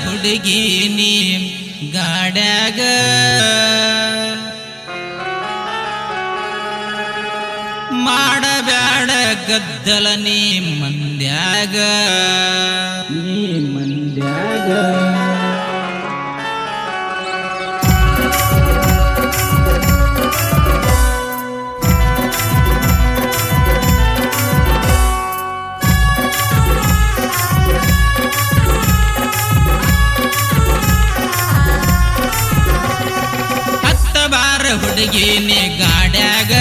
ಹುಡುಗಿ ನೀ ಗಾಡ್ಯಾಗ ಮಾಡಬ್ಯಾಡ ಗದ್ದಲ ನೀ ಮಂದ್ಯಾಗ ಹುಡುಗಿ ನೀ ಗಾಡ್ಯಾಗ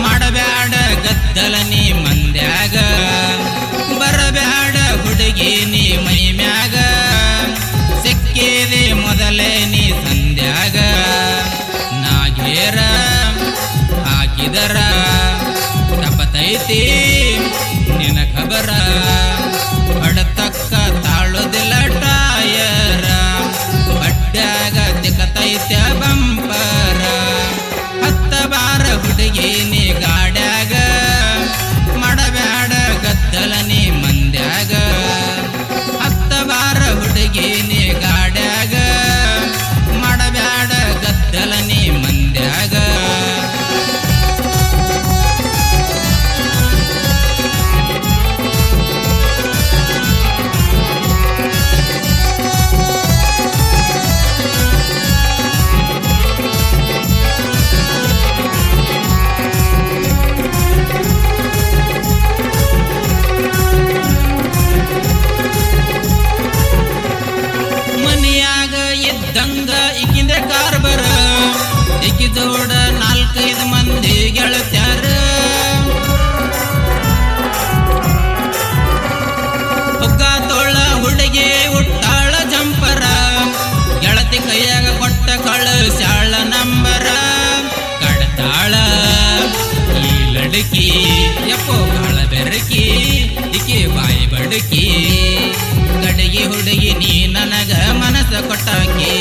ಮಾಡಬ್ಯಾಡ ಗದ್ದಲ ನೀ ಮಂದ್ಯಾಗ ಬರಬ್ಯಾಡ ಹುಡುಗಿ ನೀ ಮೈ ಮ್ಯಾಗ ಸಿಕ್ಕಿದೆ ಮೊದಲೇ ನೀ ಸಂಧ್ಯಾಗ ನಾಗೇರ ಹಾಕಿದರ ತಪತೈತಿ ನಿನ ಖಬರ ಬಡತಕ್ಕ ತಾಳುದಿಲ್ಲ ಟಾಯರ ಬಡ್ಡ್ಯಾಗ ದಿಕ್ಕತೈತ್ಯ ಬಂಪರ ಹತ್ತ ಬಾರ ಹುಡುಗಿ ನೀ ಗಾಡ್ಯಾಗ ಮಾಡಬ್ಯಾಡ ಗದ್ದಲ ನೀ ಮಂದ್ಯಾಗ ಹತ್ತ ಬಾರ ಹುಡುಗಿ ನೀ ಗಾಡ್ಯಾಗ ಮಾಡಬ್ಯಾಡ ಗದ್ದಲ ನೀ ಮಂದ್ಯಾಗ ಇದ್ದಂಗ ಈಕಿಂದ ಕಾರ್ಬರ ಈಕಿ ಜೋಡ 4-5 ಮಂದಿ ಗೆಳತ್ಯಾರ ಹೊಗ್ಗ ತೋಳ ಹುಡುಗಿ ಉಟ್ಟಾಳ ಜಂಪರ ಗೆಳತಿ ಕೈಯಾಗ ಕೊಟ್ಟ ಕಳಸ್ಯಾಳ ನಂಬರ ಕಡತಾಳ ಈ ಲಡಕಿ ಯಪ್ಪೋ ಕಾಳ ಬೆರಕಿ ಈಕಿ ಬಾಯಿ ಬಡಕಿ ಗಡಗಿ ಹುಡುಗಿ ನೀ ನನಗ ಮನಸ್ಸ ಕೊಟ್ಟಾಕಿ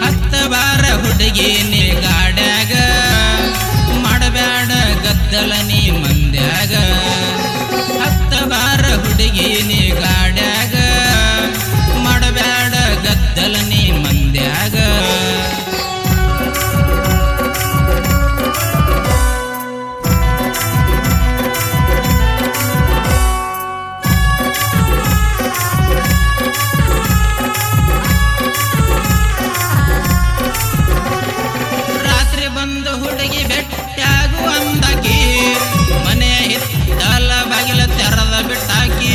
ಹತ್ತ ಬಾರ ಹುಡುಗಿ ನೀ ಗಾಡ್ಯಾಗ ಮಾಡಬ್ಯಾಡ ಗದ್ದಲ ನೀ ಮಂದ್ಯಾಗ ಹತ್ತ ಬಾರ ಹುಡುಗಿ ನೀ ಗಾಡ್ಯಾಗ ಮಾಡಬ್ಯಾಡ ಗದ್ದಲ ನೀ ಮಂದ್ಯಾಗ ಹುಡುಗಿ ಬೆಟ್ಟಾಗು ಅಂದಾಕಿ ಮನೆ ಹಿತ್ತಲ ಬಾಗಿಲ ತೆರದ ಬಿಟ್ಟಾಕಿ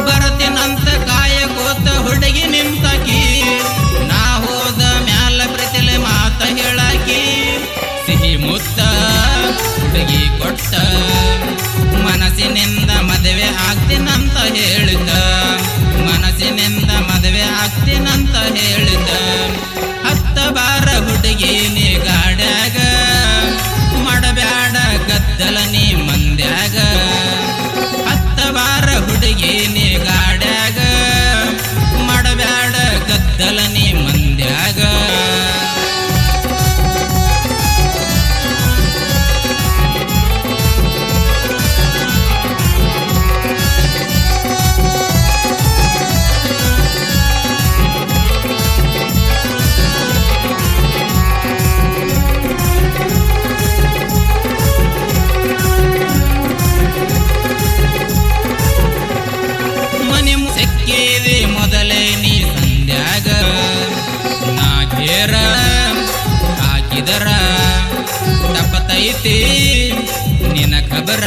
ಬರತಿನಂತ ಕಾಯ ಕೂತ ಹುಡುಗಿ ನಿಂತಾಕಿ ನಾ ಹೋದ ಮ್ಯಾಲ ಪ್ರತಿಲೆ ಮಾತ ಹೇಳಾಕಿ ಸಿಹಿ ಮುತ್ತ ಹುಡುಗಿ ಕೊಟ್ಟ ಮನಸ್ಸಿನಿಂದ ಮದುವೆ ಆಗ್ತೀನಂತ ಹೇಳಿದ ಮನಸ್ಸಿನಿಂದ ಮದುವೆ ಆಗ್ತೀನಂತ ಹೇಳಿದ ಹತ್ತ ಬಾರ ಹುಡುಗಿ ನೀ ಗಾಡ್ಯಾಗ ಮಾಡಬ್ಯಾಡ ಗದ್ದಲ ನೀ ಮಂದ್ಯಾಗ ಹತ್ತ ಬಾರ ಹುಡುಗಿ ನೀ ಗಾಡ್ಯಾಗ ಮಾಡಬ್ಯಾಡ ಗದ್ದಲ ನೀ ಮಂದ್ಯಾಗ ಮೊದಲೇ ನೀ ಸಂಧ್ಯಾಗ ನಾಗೇರ ಹಾಕಿದರ ತಪತೈತಿ ನಿನ ಖಬರ